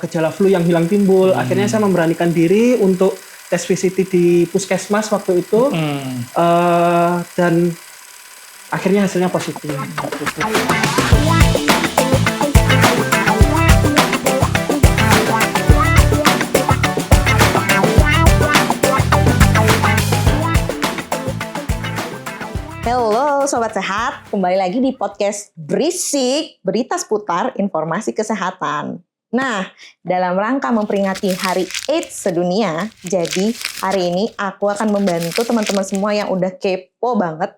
gejala flu yang hilang timbul. Akhirnya saya memberanikan diri untuk tes VCT di puskesmas waktu itu. Dan akhirnya hasilnya positif. Halo Sobat Sehat, kembali lagi di podcast Berisik, berita seputar informasi kesehatan. Nah, dalam rangka memperingati Hari AIDS sedunia, jadi hari ini aku akan membantu teman-teman semua yang udah kepo banget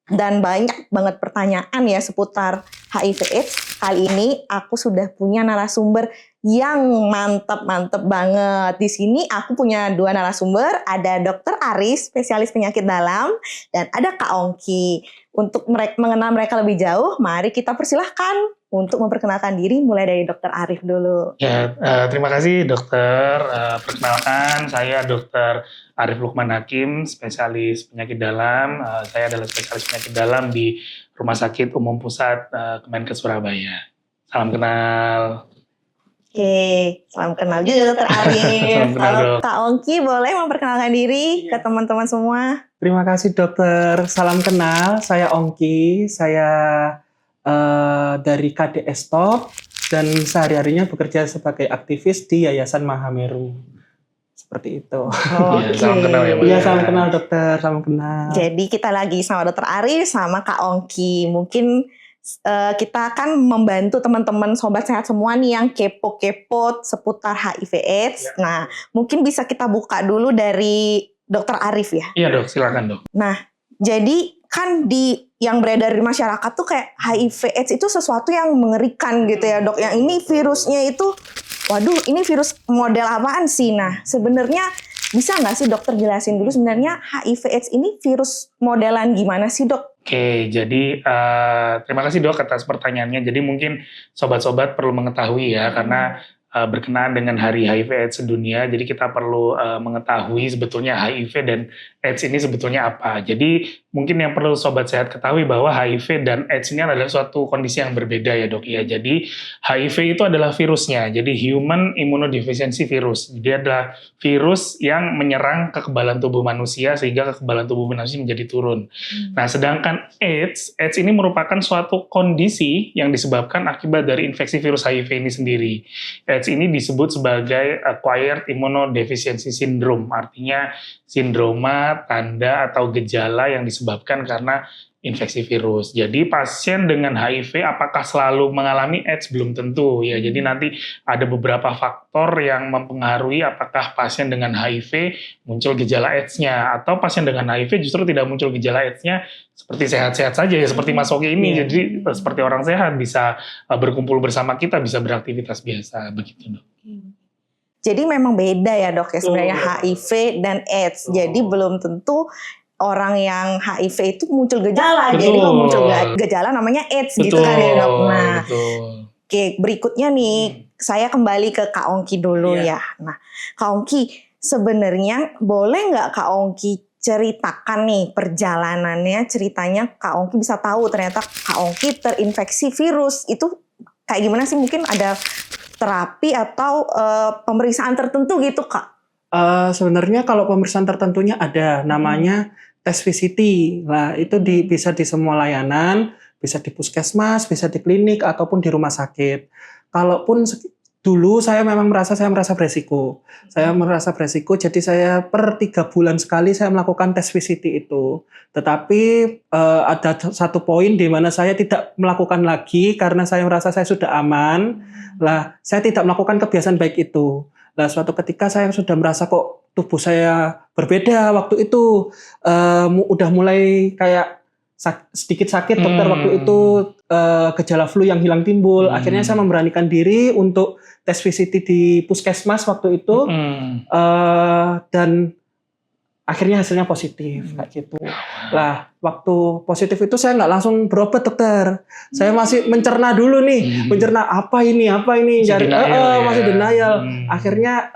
dan banyak banget pertanyaan ya seputar HIV AIDS. Kali ini aku sudah punya narasumber yang mantep banget. Di sini aku punya dua narasumber, ada Dr. Aris, spesialis penyakit dalam, dan ada Kak Ongki. Untuk mengenal mereka lebih jauh, mari kita persilahkan untuk memperkenalkan diri, mulai dari Dr. Arif dulu. Ya, terima kasih dokter. Perkenalkan, saya Dr. Arif Lukman Hakim, spesialis penyakit dalam. Saya adalah spesialis penyakit dalam di Rumah Sakit Umum Pusat Kemenkes Surabaya. Salam kenal. Oke, salam kenal juga Dr. Arif. Kalau Kak Ongki boleh memperkenalkan diri ke teman-teman semua. Terima kasih dokter. Salam kenal, saya Ongki. Saya dari KDS Top dan sehari-harinya bekerja sebagai aktivis di Yayasan Mahameru. Seperti itu. Okay. Salam kenal ya, Mbak. Iya, salam kenal dokter, salam kenal. Jadi kita lagi sama Dr. Arif sama Kak Ongki. Mungkin kita akan membantu teman-teman sobat sehat semua nih yang kepo-kepo seputar HIV AIDS. Ya. Nah, mungkin bisa kita buka dulu dari Dr. Arif ya. Iya dok, silakan dok. Nah, jadi kan yang beredar di masyarakat tuh kayak HIV AIDS itu sesuatu yang mengerikan gitu ya dok. Yang ini virusnya itu, waduh ini virus model apaan sih? Nah, sebenarnya bisa nggak sih dokter jelasin dulu sebenarnya HIV AIDS ini virus modelan gimana sih dok? Oke, jadi terima kasih dok atas pertanyaannya. Jadi mungkin sobat-sobat perlu mengetahui ya, karena berkenaan dengan Hari HIV AIDS sedunia, jadi kita perlu mengetahui sebetulnya HIV dan AIDS ini sebetulnya apa. Jadi mungkin yang perlu sobat sehat ketahui bahwa HIV dan AIDS ini adalah suatu kondisi yang berbeda ya dok ya. Jadi HIV itu adalah virusnya, jadi Human Immunodeficiency Virus. Dia adalah virus yang menyerang kekebalan tubuh manusia sehingga kekebalan tubuh manusia menjadi turun. Nah, sedangkan AIDS ini merupakan suatu kondisi yang disebabkan akibat dari infeksi virus HIV ini sendiri. AIDS ini disebut sebagai Acquired Immunodeficiency Syndrome, artinya sindroma, tanda, atau gejala yang disebabkan karena infeksi virus. Jadi pasien dengan HIV apakah selalu mengalami AIDS? Belum tentu ya. Jadi nanti ada beberapa faktor yang mempengaruhi apakah pasien dengan HIV muncul gejala AIDS-nya, atau pasien dengan HIV justru tidak muncul gejala AIDS-nya, seperti sehat-sehat saja ya, seperti Mas Oki ini. Jadi seperti orang sehat, bisa berkumpul bersama kita, bisa beraktivitas biasa, begitu dok. Jadi memang beda ya dok ya sebenarnya HIV dan AIDS. Jadi belum tentu orang yang HIV itu muncul gejala. Betul. Jadi kalau muncul gejala namanya AIDS. Betul. Gitu kan ya dok. Nah, oke, berikutnya nih saya kembali ke Kak Ongki dulu ya. Nah, Kak Ongki sebenarnya boleh nggak Kak Ongki ceritakan nih perjalanannya, ceritanya Kak Ongki bisa tahu ternyata Kak Ongki terinfeksi virus itu kayak gimana sih? Mungkin ada terapi atau pemeriksaan tertentu gitu Kak? Sebenarnya kalau pemeriksaan tertentunya ada, namanya tes VCT. Nah, itu bisa di semua layanan, bisa di puskesmas, bisa di klinik, ataupun di rumah sakit. Kalaupun dulu saya memang merasa beresiko. Saya merasa beresiko, jadi saya per 3 bulan sekali saya melakukan tes VCT itu. Tetapi ada satu poin di mana saya tidak melakukan lagi karena saya merasa saya sudah aman. Lah, saya tidak melakukan kebiasaan baik itu. Lah, suatu ketika saya sudah merasa kok tubuh saya berbeda waktu itu, udah mulai kayak sedikit sakit dokter waktu itu, gejala flu yang hilang timbul. Akhirnya saya memberanikan diri untuk tes VCT di puskesmas waktu itu, dan akhirnya hasilnya positif kayak gitu. Lah, waktu positif itu saya nggak langsung berobat dokter. Saya masih mencerna dulu nih, mencerna apa ini, masih denial. Akhirnya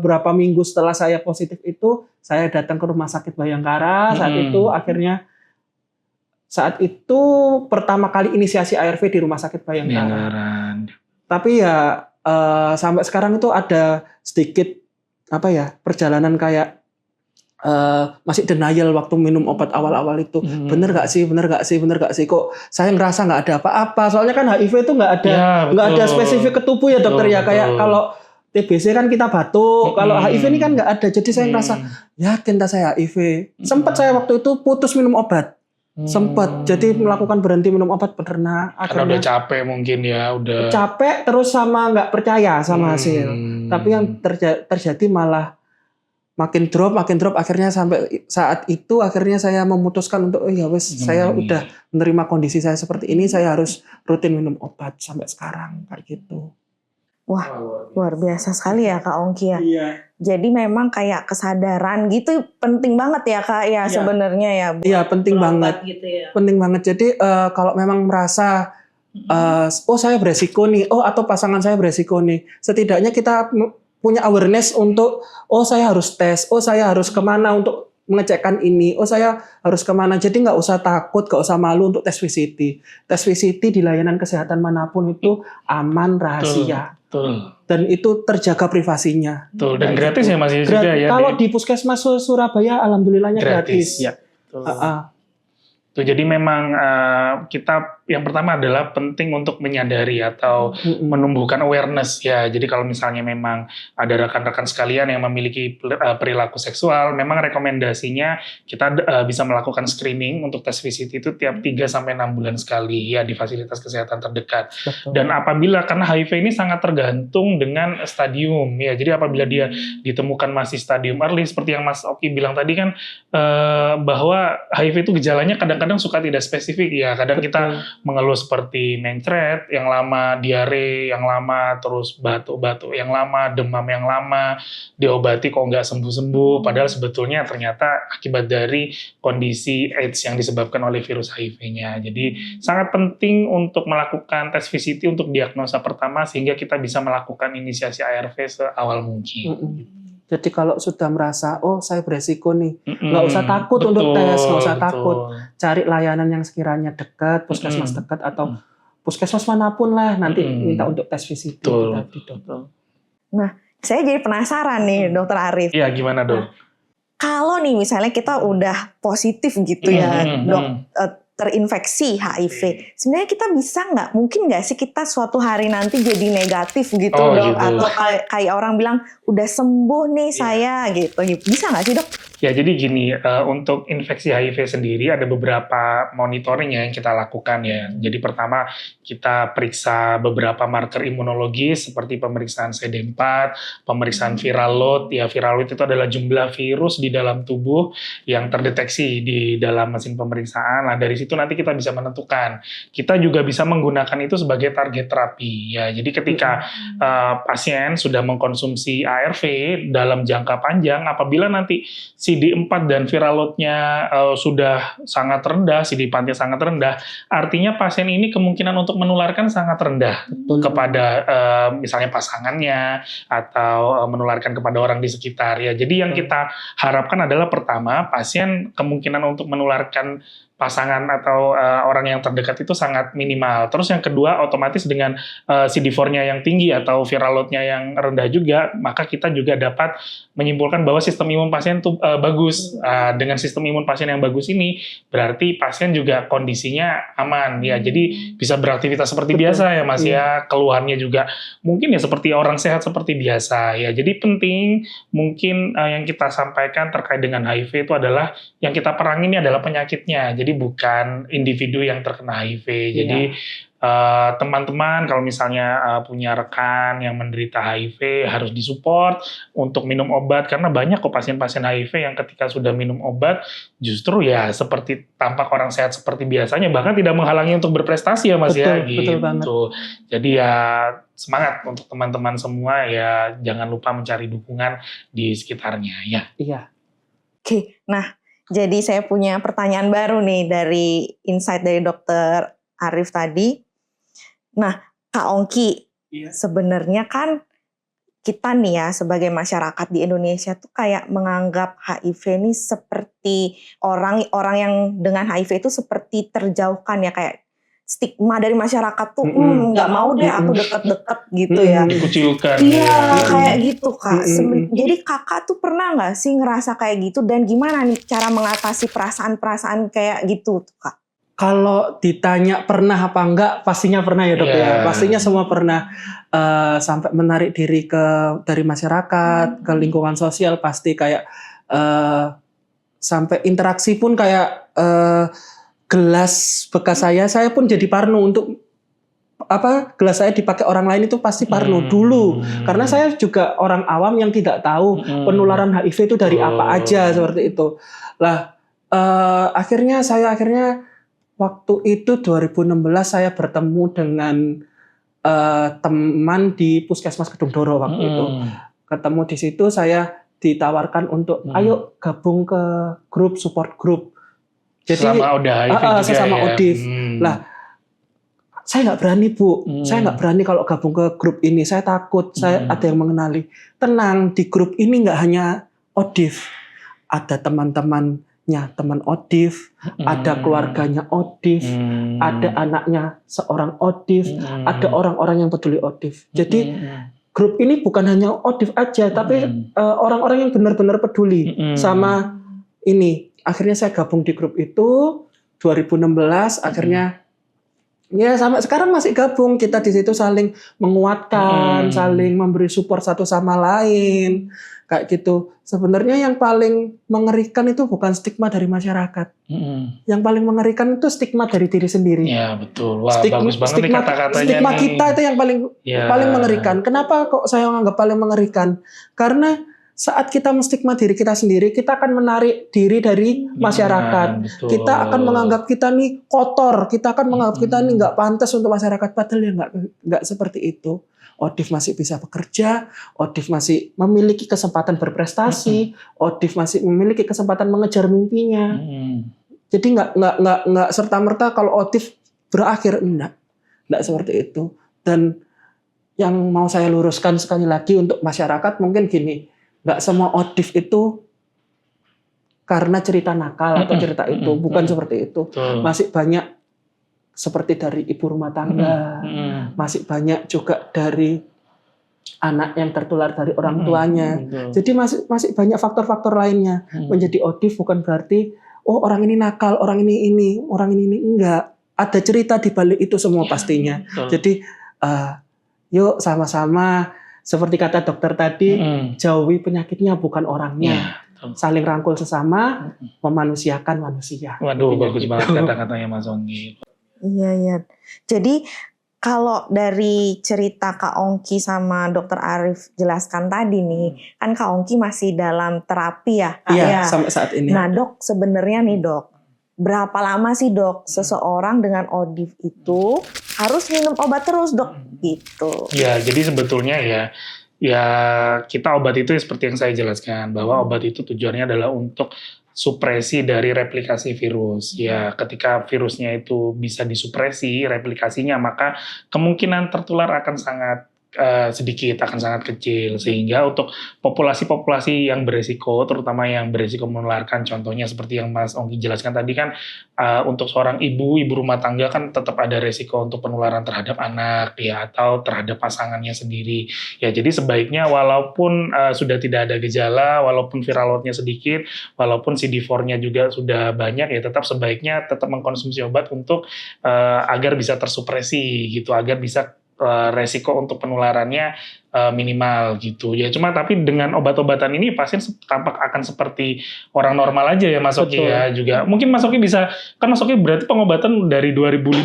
berapa minggu setelah saya positif itu, saya datang ke Rumah Sakit Bayangkara. Saat itu pertama kali inisiasi ARV di Rumah Sakit Bayangkara. Tapi ya sampai sekarang itu ada sedikit perjalanan kayak masih denial waktu minum obat awal-awal itu. Bener gak sih kok saya ngerasa nggak ada apa-apa, soalnya kan HIV itu nggak ada spesifik ke tubuh ya dokter ya, kayak kalau TBC kan kita batuk, kalau HIV ini kan nggak ada, jadi saya ngerasa yakin saya HIV. Sempat saya waktu itu putus minum obat, sempat jadi melakukan berhenti minum obat karena udah capek mungkin ya, udah capek terus sama nggak percaya sama hasil. Tapi yang terjadi malah makin drop, akhirnya sampai saat itu akhirnya saya memutuskan untuk saya udah menerima kondisi saya seperti ini, saya harus rutin minum obat sampai sekarang kayak gitu. Wah, luar biasa sekali ya Kak Ongki ya. Iya. Jadi memang kayak kesadaran gitu penting banget ya Kak ya sebenarnya ya. Iya, penting banget. Gitu ya. Penting banget. Jadi kalau memang merasa saya beresiko nih, atau pasangan saya beresiko nih, setidaknya kita punya awareness untuk saya harus tes, saya harus kemana untuk mengecekkan ini, saya harus kemana. Jadi nggak usah takut, nggak usah malu untuk tes VCT. Tes VCT di layanan kesehatan manapun itu aman, rahasia. Betul. Dan itu terjaga privasinya. Betul. Dan gratis ya Mas juga ya. Kalau di Puskesmas Surabaya alhamdulillahnya gratis. Ya. Tuh, jadi memang kita yang pertama adalah penting untuk menyadari atau menumbuhkan awareness ya. Jadi kalau misalnya memang ada rekan-rekan sekalian yang memiliki perilaku seksual, memang rekomendasinya kita bisa melakukan screening untuk tes VCT itu tiap 3-6 bulan sekali ya di fasilitas kesehatan terdekat. Betul. Dan apabila karena HIV ini sangat tergantung dengan stadium ya. Jadi apabila dia ditemukan masih stadium early seperti yang Mas Oki bilang tadi kan bahwa HIV itu gejalanya kadang-kadang suka tidak spesifik ya. Kadang kita mengeluh seperti mencret yang lama, diare yang lama, terus batuk-batuk yang lama, demam yang lama, diobati kok nggak sembuh-sembuh, padahal sebetulnya ternyata akibat dari kondisi AIDS yang disebabkan oleh virus HIV-nya. Jadi sangat penting untuk melakukan tes VCT untuk diagnosa pertama sehingga kita bisa melakukan inisiasi ARV seawal mungkin. Jadi kalau sudah merasa, saya beresiko nih, nggak usah takut untuk tes, nggak usah takut. Cari layanan yang sekiranya dekat, puskesmas dekat, atau puskesmas manapun lah, nanti minta untuk tes VCT. Nah, saya jadi penasaran nih Dokter Arif. Iya, gimana dong? Kalau nih misalnya kita udah positif gitu ya, dok, terinfeksi HIV, sebenarnya kita bisa nggak, mungkin nggak sih kita suatu hari nanti jadi negatif gitu dok, atau kayak orang bilang udah sembuh nih saya gitu, bisa nggak sih dok? Ya jadi gini, untuk infeksi HIV sendiri ada beberapa monitoring yang kita lakukan ya. Jadi pertama kita periksa beberapa marker imunologis seperti pemeriksaan CD4, pemeriksaan viral load. Ya viral load itu adalah jumlah virus di dalam tubuh yang terdeteksi di dalam mesin pemeriksaan. Nah dari situ nanti kita bisa menentukan. Kita juga bisa menggunakan itu sebagai target terapi. Ya jadi ketika pasien sudah mengkonsumsi ARV dalam jangka panjang, apabila nanti CD4 dan viral load-nya sudah sangat rendah, CD4-nya sangat rendah, artinya pasien ini kemungkinan untuk menularkan sangat rendah kepada misalnya pasangannya atau menularkan kepada orang di sekitar ya. Jadi yang kita harapkan adalah pertama, pasien kemungkinan untuk menularkan pasangan atau orang yang terdekat itu sangat minimal. Terus yang kedua, otomatis dengan CD4-nya yang tinggi atau viral load-nya yang rendah juga, maka kita juga dapat menyimpulkan bahwa sistem imun pasien itu bagus. Dengan sistem imun pasien yang bagus ini, berarti pasien juga kondisinya aman. Ya, jadi bisa beraktivitas seperti biasa ya Mas ya. Keluhannya juga mungkin ya seperti orang sehat seperti biasa. Ya, jadi penting mungkin yang kita sampaikan terkait dengan HIV itu adalah yang kita perangi ini adalah penyakitnya. Jadi bukan individu yang terkena HIV. Jadi teman-teman kalau misalnya punya rekan yang menderita HIV harus disupport untuk minum obat, karena banyak kok pasien-pasien HIV yang ketika sudah minum obat justru ya seperti tampak orang sehat seperti biasanya, bahkan tidak menghalangi untuk berprestasi ya Mas ya. Betul banget. Jadi ya semangat untuk teman-teman semua ya, jangan lupa mencari dukungan di sekitarnya ya. Iya. Oke, nah jadi saya punya pertanyaan baru nih dari insight dari Dokter Arif tadi. Nah, Kak Ongki, sebenarnya kan kita nih ya sebagai masyarakat di Indonesia tuh kayak menganggap HIV ini seperti orang yang dengan HIV itu seperti terjauhkan ya, kayak stigma dari masyarakat tuh, nggak mau deh aku deket-deket gitu ya. Dikucilkan. Iya, kayak gitu Kak. Jadi Kakak tuh pernah nggak sih ngerasa kayak gitu, dan gimana nih cara mengatasi perasaan-perasaan kayak gitu tuh Kak? Kalau ditanya pernah apa enggak, pastinya pernah ya Dok ya. Pastinya semua pernah, sampai menarik diri dari masyarakat, ke lingkungan sosial pasti kayak sampai interaksi pun kayak gelas bekas saya pun jadi parno untuk gelas saya dipakai orang lain itu pasti parno dulu. Karena saya juga orang awam yang tidak tahu penularan HIV itu dari apa aja seperti itu. Lah akhirnya waktu itu 2016 saya bertemu dengan teman di Puskesmas Kedung Doro waktu itu. Ketemu di situ saya ditawarkan untuk ayo gabung ke grup support group. Jadi sesama HIV juga sesama ya. ODIV. Lah saya nggak berani Bu, saya nggak berani kalau gabung ke grup ini. Saya takut, saya ada yang mengenali. Tenang, di grup ini nggak hanya ODIV, ada teman-temannya teman ODIV, ada keluarganya ODIV, ada anaknya seorang ODIV, ada orang-orang yang peduli ODIV. Jadi grup ini bukan hanya ODIV aja, tapi orang-orang yang benar-benar peduli sama ini. Akhirnya saya gabung di grup itu 2016. Akhirnya ya sampai sekarang masih gabung. Kita di situ saling menguatkan, saling memberi support satu sama lain. Kayak gitu. Sebenarnya yang paling mengerikan itu bukan stigma dari masyarakat. Yang paling mengerikan itu stigma dari diri sendiri. Ya betul. Wah, bagus banget nih kata-katanya. Stigma nih. kita itu yang paling mengerikan. Kenapa kok saya menganggap paling mengerikan? Karena saat kita menstigma diri kita sendiri, kita akan menarik diri dari masyarakat. Betul. Kita akan menganggap kita nih kotor. Kita akan menganggap kita nih nggak pantas untuk masyarakat. Padahal ya nggak seperti itu. ODIV masih bisa bekerja, ODIV masih memiliki kesempatan berprestasi, ODIV masih memiliki kesempatan mengejar mimpinya. Jadi nggak serta-merta kalau ODIV berakhir, enggak seperti itu. Dan yang mau saya luruskan sekali lagi untuk masyarakat mungkin gini, nggak semua ODIV itu karena cerita nakal atau cerita itu, bukan seperti itu. Masih banyak seperti dari ibu rumah tangga, masih banyak juga dari anak yang tertular dari orang tuanya. Jadi masih banyak faktor-faktor lainnya. Menjadi ODIV bukan berarti orang ini nakal, orang ini, orang ini enggak. Ada cerita di balik itu semua pastinya. Jadi yuk sama-sama seperti kata dokter tadi, jauhi penyakitnya bukan orangnya. Saling rangkul sesama, memanusiakan manusia. Waduh, bagus banget kata-katanya Mas Ongki. Iya. Jadi kalau dari cerita Kak Ongki sama Dokter Arif jelaskan tadi nih, kan Kak Ongki masih dalam terapi ya, Kak? Iya, sampai saat ini. Nah Dok, sebenarnya nih Dok, berapa lama sih Dok seseorang dengan ODIV itu harus minum obat terus Dok? Gitu. Ya, jadi sebetulnya ya kita obat itu seperti yang saya jelaskan, bahwa obat itu tujuannya adalah untuk supresi dari replikasi virus. Ya, ketika virusnya itu bisa disupresi replikasinya, maka kemungkinan tertular akan sangat sedikit, akan sangat kecil. Sehingga untuk populasi-populasi yang beresiko, terutama yang beresiko menularkan, contohnya seperti yang Mas Ongki jelaskan tadi kan, untuk seorang ibu rumah tangga kan tetap ada resiko untuk penularan terhadap anak, ya, atau terhadap pasangannya sendiri. Ya, jadi sebaiknya walaupun sudah tidak ada gejala, walaupun viral loadnya sedikit, walaupun CD4-nya juga sudah banyak, ya tetap sebaiknya tetap mengkonsumsi obat untuk agar bisa tersupresi gitu, agar bisa resiko untuk penularannya minimal gitu ya. Cuma tapi dengan obat-obatan ini pasien tampak akan seperti orang normal aja ya Mas Oki ya juga. Mungkin Mas Oki bisa, kan Mas Oki berarti pengobatan dari 2015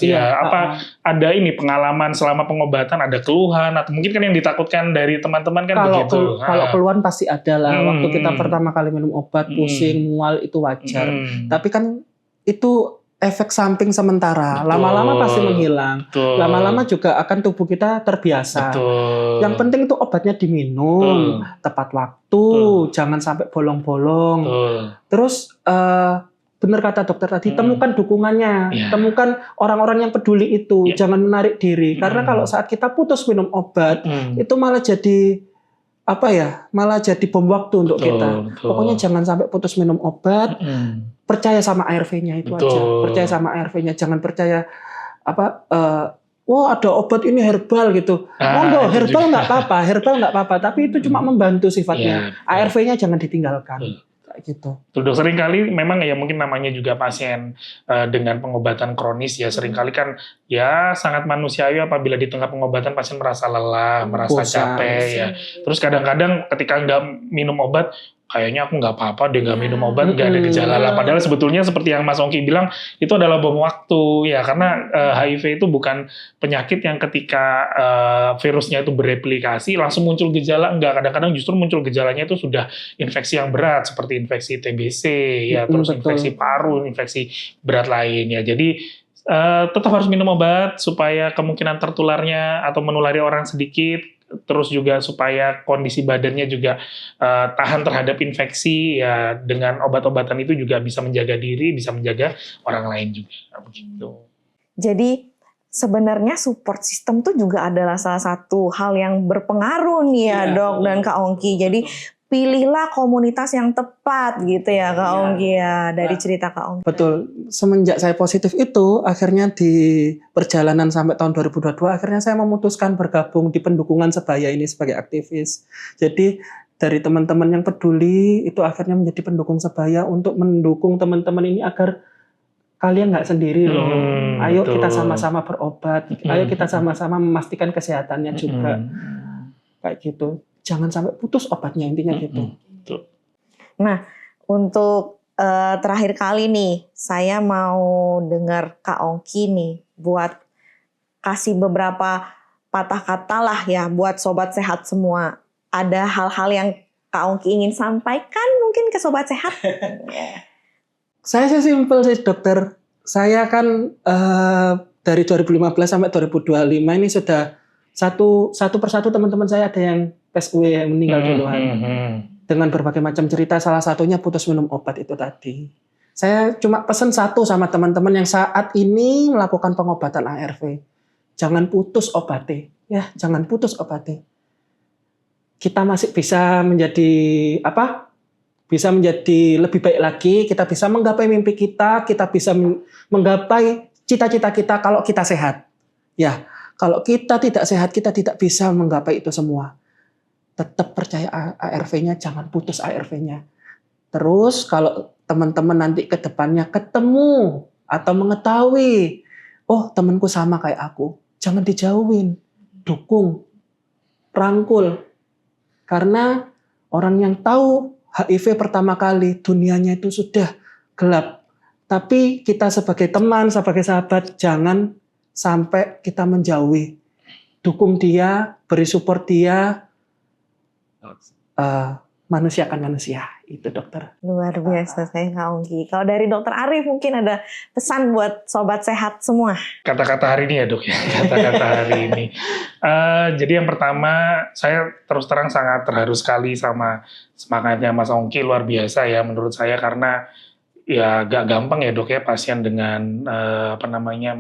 ya. Apa ada ini pengalaman selama pengobatan, ada keluhan atau mungkin kan yang ditakutkan dari teman-teman kan begitu. Kalau keluhan pasti ada lah. Waktu kita pertama kali minum obat, pusing, mual itu wajar. Tapi kan itu efek samping sementara, lama-lama pasti menghilang. Lama-lama juga akan tubuh kita terbiasa. Yang penting itu obatnya diminum tepat waktu, jangan sampai bolong-bolong. Terus benar kata dokter tadi, temukan dukungannya, temukan orang-orang yang peduli itu, jangan menarik diri. Karena kalau saat kita putus minum obat, itu malah jadi malah jadi bom waktu untuk kita. Pokoknya jangan sampai putus minum obat. Percaya sama ARV-nya itu aja. Percaya sama ARV-nya, jangan percaya wah ada obat ini herbal gitu. Monggo, itu herbal juga. nggak apa-apa, tapi itu cuma membantu sifatnya. Iya, ARV-nya jangan ditinggalkan. Betul. Kayak gitu. Betul, dok. Seringkali memang ya mungkin namanya juga pasien dengan pengobatan kronis ya, seringkali kan ya sangat manusiawi apabila di tengah pengobatan pasien merasa lelah, merasa Bosan. capek ya. Terus kadang-kadang ketika nggak minum obat, kayaknya aku nggak apa-apa deh nggak minum obat, nggak ada gejala lah. Padahal sebetulnya seperti yang Mas Ongki bilang, itu adalah bom waktu ya, karena HIV itu bukan penyakit yang ketika virusnya itu bereplikasi langsung muncul gejala, enggak. Kadang-kadang justru muncul gejalanya itu sudah infeksi yang berat seperti infeksi TBC ya, terus Betul. infeksi paru, infeksi berat lainnya. Jadi tetap harus minum obat supaya kemungkinan tertularnya atau menulari orang sedikit, terus juga supaya kondisi badannya juga tahan terhadap infeksi ya, dengan obat-obatan itu juga bisa menjaga diri, bisa menjaga orang lain juga begitu. Jadi sebenarnya support system tuh juga adalah salah satu hal yang berpengaruh nih ya, Dok dan Kak Ongki. Jadi pilihlah komunitas yang tepat gitu ya Kak Ongki ya, dari cerita Kak Ongki. Betul. Semenjak saya positif itu, akhirnya di perjalanan sampai tahun 2022, akhirnya saya memutuskan bergabung di pendukungan sebaya ini sebagai aktivis. Jadi dari teman-teman yang peduli, itu akhirnya menjadi pendukung sebaya untuk mendukung teman-teman ini agar kalian nggak sendiri loh. Ayo Betul. kita sama-sama berobat. Ayo kita sama-sama memastikan kesehatannya juga. Kayak gitu. Jangan sampai putus obatnya, intinya gitu. Betul. Nah, untuk terakhir kali nih, saya mau dengar Kak Ongki nih buat kasih beberapa patah kata lah ya buat sobat sehat semua. Ada hal-hal yang Kak Ongki ingin sampaikan mungkin ke sobat sehat? Saya sih simpel sih dokter. Saya kan dari 2015 sampai 2025 ini sudah satu persatu teman-teman saya ada yang PSW yang meninggal duluan. Dengan berbagai macam cerita, salah satunya putus minum obat itu tadi. Saya cuma pesan satu sama teman-teman yang saat ini melakukan pengobatan ARV. Jangan putus obatnya. Ya, jangan putus obatnya. Kita masih bisa menjadi bisa menjadi lebih baik lagi, kita bisa menggapai mimpi kita bisa menggapai cita-cita kita kalau kita sehat. Ya, kalau kita tidak sehat, kita tidak bisa menggapai itu semua. Tetap percaya ARV-nya, jangan putus ARV-nya. Terus kalau teman-teman nanti ke depannya ketemu atau mengetahui, oh temanku sama kayak aku, jangan dijauhin, dukung, rangkul. Karena orang yang tahu HIV pertama kali, dunianya itu sudah gelap. Tapi kita sebagai teman, sebagai sahabat, jangan sampai kita menjauhi. Dukung dia, beri support dia, manusia akan manusia. Itu dokter. Luar biasa saya Kak Ongki. Kalau dari Dokter Arif mungkin ada pesan buat sobat sehat semua. Kata-kata hari ini ya dok ya, kata-kata hari ini. Jadi yang pertama, saya terus terang sangat terharu sekali sama semangatnya Mas Ongki, luar biasa ya menurut saya, karena ya gak gampang ya dok ya pasien dengan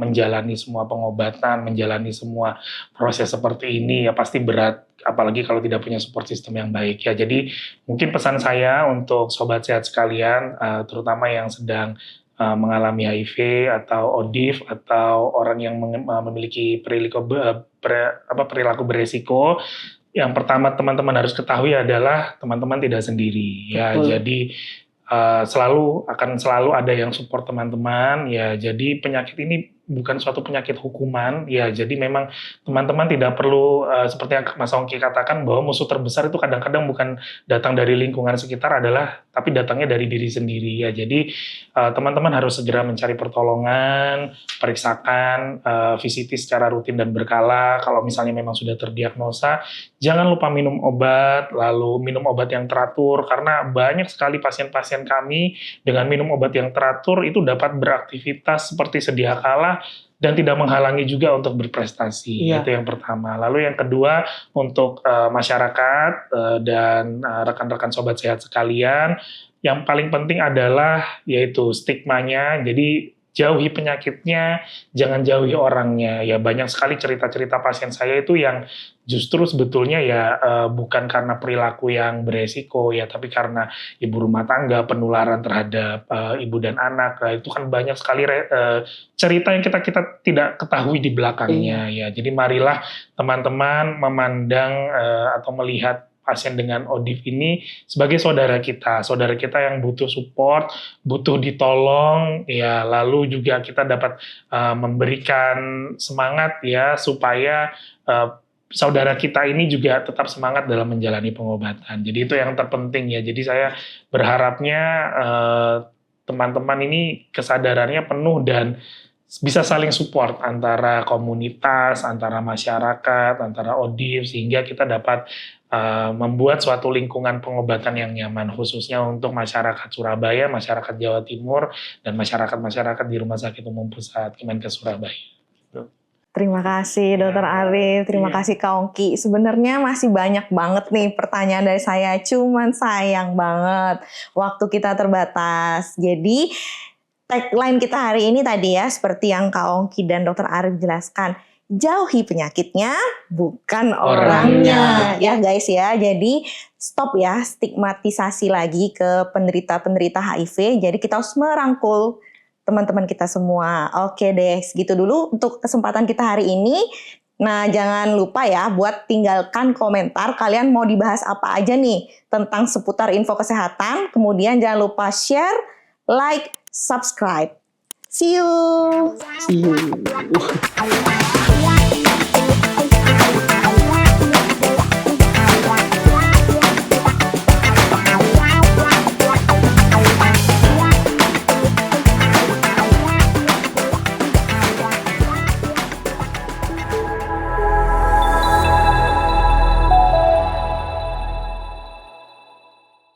menjalani semua pengobatan, menjalani semua proses seperti ini ya pasti berat, apalagi kalau tidak punya support system yang baik ya. Jadi mungkin pesan saya untuk sobat sehat sekalian, terutama yang sedang mengalami HIV atau ODIF atau orang yang memiliki perilaku beresiko, yang pertama teman-teman harus ketahui adalah teman-teman tidak sendiri ya. Betul. Jadi akan selalu ada yang support teman-teman ya. Jadi penyakit ini bukan suatu penyakit hukuman ya. Jadi memang teman-teman tidak perlu seperti yang Mas Ongki katakan bahwa musuh terbesar itu kadang-kadang bukan datang dari lingkungan sekitar, tapi datangnya dari diri sendiri ya. Jadi teman-teman harus segera mencari pertolongan, periksakan, VCT secara rutin dan berkala. Kalau misalnya memang sudah terdiagnosa, jangan lupa minum obat, lalu minum obat yang teratur, karena banyak sekali pasien-pasien kami dengan minum obat yang teratur itu dapat beraktivitas seperti sedia kala dan tidak menghalangi juga untuk berprestasi. Iya. Itu yang pertama. Lalu yang kedua, untuk masyarakat dan rekan-rekan sobat sehat sekalian, yang paling penting adalah yaitu stigmanya. Jadi jauhi penyakitnya, jangan jauhi orangnya. Ya banyak sekali cerita-cerita pasien saya itu yang justru sebetulnya ya bukan karena perilaku yang beresiko ya, tapi karena ibu rumah tangga, penularan terhadap ibu dan anak. Nah, itu kan banyak sekali cerita yang kita tidak ketahui di belakangnya ya. Jadi marilah teman-teman memandang atau melihat pasien dengan ODIF ini sebagai saudara kita yang butuh support, butuh ditolong, ya lalu juga kita dapat memberikan semangat ya supaya saudara kita ini juga tetap semangat dalam menjalani pengobatan. Jadi itu yang terpenting ya. Jadi saya berharapnya teman-teman ini kesadarannya penuh dan bisa saling support antara komunitas, antara masyarakat, antara ODIF, sehingga kita dapat membuat suatu lingkungan pengobatan yang nyaman, khususnya untuk masyarakat Surabaya, masyarakat Jawa Timur, dan masyarakat-masyarakat di Rumah Sakit Umum Pusat Kemenkes Surabaya. Terima kasih Dokter Arif, terima kasih Kak Ongki. Sebenarnya masih banyak banget nih pertanyaan dari saya, cuman sayang banget waktu kita terbatas. Jadi tagline kita hari ini tadi ya, seperti yang Kak Ongki dan Dokter Arif jelaskan, jauhi penyakitnya, bukan orangnya. Ya guys ya, jadi stop ya stigmatisasi lagi ke penderita-penderita HIV. Jadi kita harus merangkul teman-teman kita semua. Oke deh, segitu dulu untuk kesempatan kita hari ini. Nah, jangan lupa ya buat tinggalkan komentar kalian mau dibahas apa aja nih tentang seputar info kesehatan. Kemudian jangan lupa share, like, subscribe. See you. See you.